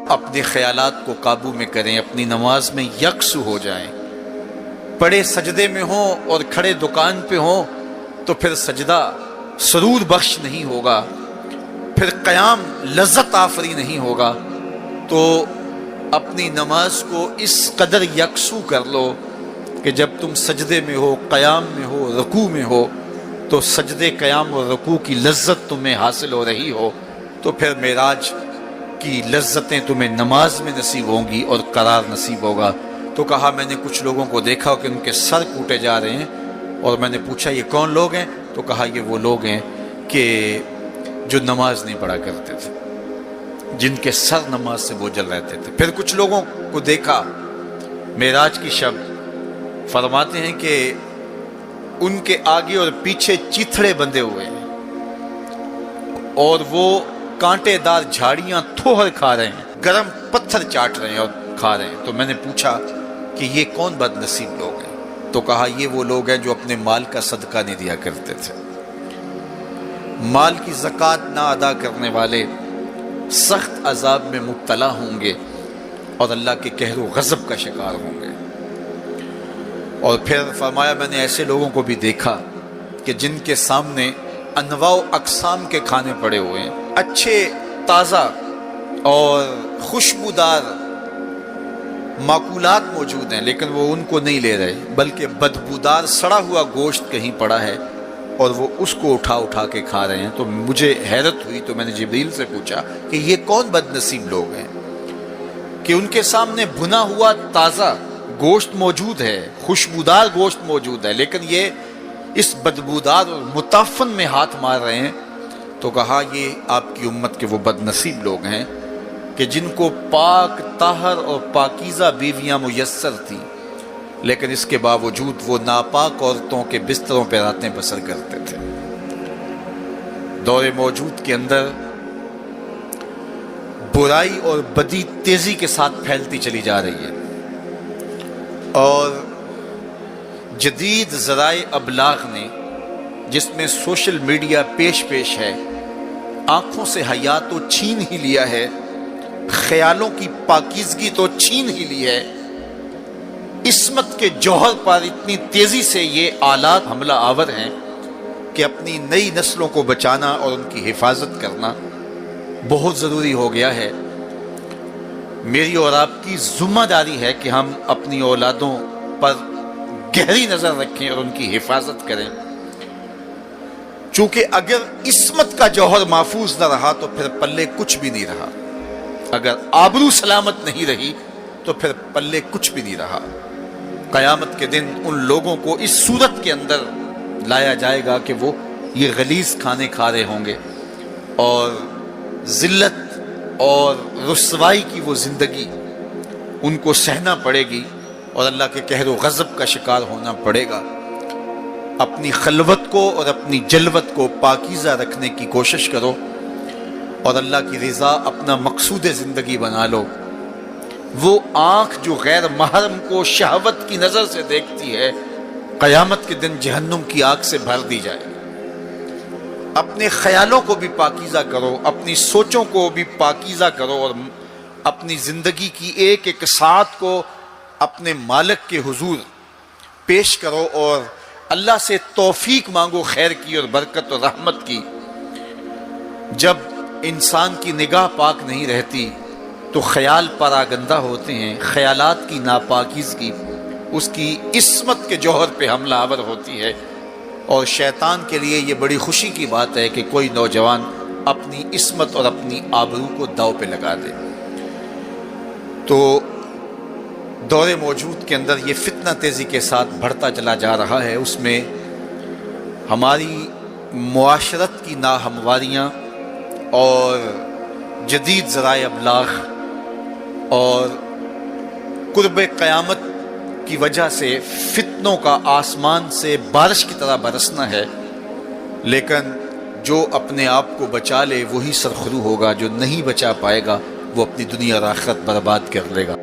اپنے خیالات کو قابو میں کریں، اپنی نماز میں یکسو ہو جائیں۔ پڑے سجدے میں ہوں اور کھڑے دکان پہ ہوں تو پھر سجدہ سرور بخش نہیں ہوگا، پھر قیام لذت آفری نہیں ہوگا۔ تو اپنی نماز کو اس قدر یکسو کر لو کہ جب تم سجدے میں ہو، قیام میں ہو، رکوع میں ہو تو سجدے، قیام اور رکوع کی لذت تمہیں حاصل ہو رہی ہو، تو پھر معراج کی لذتیں تمہیں نماز میں نصیب ہوں گی اور قرار نصیب ہوگا۔ تو کہا میں نے کچھ لوگوں کو دیکھا کہ ان کے سر کوٹے جا رہے ہیں، اور میں نے پوچھا یہ کون لوگ ہیں؟ تو کہا یہ وہ لوگ ہیں کہ جو نماز نہیں پڑھا کرتے تھے، جن کے سر نماز سے بوجھل رہتے تھے۔ پھر کچھ لوگوں کو دیکھا معراج کی شب، فرماتے ہیں کہ ان کے آگے اور پیچھے چیتھڑے بندھے ہوئے ہیں اور وہ کانٹے دار جھاڑیاں تھوہر کھا رہے ہیں، گرم پتھر چاٹ رہے ہیں اور کھا رہے ہیں۔ تو میں نے پوچھا کہ یہ کون بد نصیب لوگ ہیں؟ تو کہا یہ وہ لوگ ہیں جو اپنے مال کا صدقہ نہیں دیا کرتے تھے۔ مال کی زکوٰۃ نہ ادا کرنے والے سخت عذاب میں مبتلا ہوں گے اور اللہ کے قہر و غضب کا شکار ہوں گے۔ اور پھر فرمایا میں نے ایسے لوگوں کو بھی دیکھا کہ جن کے سامنے انواع و اقسام کے کھانے پڑے ہوئے ہیں، اچھے تازہ اور خوشبودار ماکولات موجود ہیں، لیکن وہ ان کو نہیں لے رہے، بلکہ بدبودار سڑا ہوا گوشت کہیں پڑا ہے اور وہ اس کو اٹھا اٹھا کے کھا رہے ہیں۔ تو مجھے حیرت ہوئی، تو میں نے جبریل سے پوچھا کہ یہ کون بد نصیب لوگ ہیں کہ ان کے سامنے بھنا ہوا تازہ گوشت موجود ہے، خوشبودار گوشت موجود ہے، لیکن یہ اس بدبودار اور متعفن میں ہاتھ مار رہے ہیں۔ تو کہا یہ آپ کی امت کے وہ بد نصیب لوگ ہیں کہ جن کو پاک طاہر اور پاکیزہ بیویاں میسر تھیں، لیکن اس کے باوجود وہ ناپاک عورتوں کے بستروں پہ راتیں بسر کرتے تھے۔ دور موجود کے اندر برائی اور بدی تیزی کے ساتھ پھیلتی چلی جا رہی ہے، اور جدید ذرائع ابلاغ نے، جس میں سوشل میڈیا پیش ہے، آنکھوں سے حیا تو چھین ہی لیا ہے، خیالوں کی پاکیزگی تو چھین ہی لی ہے، عصمت کے جوہر پر اتنی تیزی سے یہ آلات حملہ آور ہیں کہ اپنی نئی نسلوں کو بچانا اور ان کی حفاظت کرنا بہت ضروری ہو گیا ہے۔ میری اور آپ کی ذمہ داری ہے کہ ہم اپنی اولادوں پر گہری نظر رکھیں اور ان کی حفاظت کریں، چونکہ اگر عصمت کا جوہر محفوظ نہ رہا تو پھر پلے کچھ بھی نہیں رہا، اگر آبرو سلامت نہیں رہی تو پھر پلے کچھ بھی نہیں رہا۔ قیامت کے دن ان لوگوں کو اس صورت کے اندر لایا جائے گا کہ وہ یہ غلیظ کھانے کھا رہے ہوں گے، اور ذلت اور رسوائی کی وہ زندگی ان کو سہنا پڑے گی اور اللہ کے قہر و غضب کا شکار ہونا پڑے گا۔ اپنی خلوت کو اور اپنی جلوت کو پاکیزہ رکھنے کی کوشش کرو اور اللہ کی رضا اپنا مقصود زندگی بنا لو۔ وہ آنکھ جو غیر محرم کو شہوت کی نظر سے دیکھتی ہے، قیامت کے دن جہنم کی آگ سے بھر دی جائے۔ اپنے خیالوں کو بھی پاکیزہ کرو، اپنی سوچوں کو بھی پاکیزہ کرو، اور اپنی زندگی کی ایک ایک ساعت کو اپنے مالک کے حضور پیش کرو اور اللہ سے توفیق مانگو خیر کی اور برکت اور رحمت کی۔ جب انسان کی نگاہ پاک نہیں رہتی تو خیال پراگندہ ہوتے ہیں، خیالات کی ناپاکیزگی اس کی عصمت کے جوہر پہ حملہ آور ہوتی ہے، اور شیطان کے لیے یہ بڑی خوشی کی بات ہے کہ کوئی نوجوان اپنی عصمت اور اپنی آبرو کو داؤ پہ لگا دے۔ تو دور موجود کے اندر یہ فتنہ تیزی کے ساتھ بڑھتا چلا جا رہا ہے، اس میں ہماری معاشرت کی ناہمواریاں اور جدید ذرائع ابلاغ اور قرب قیامت کی وجہ سے فتنوں کا آسمان سے بارش کی طرح برسنا ہے، لیکن جو اپنے آپ کو بچا لے وہی سرخرو ہوگا، جو نہیں بچا پائے گا وہ اپنی دنیا اور آخرت برباد کر لے گا۔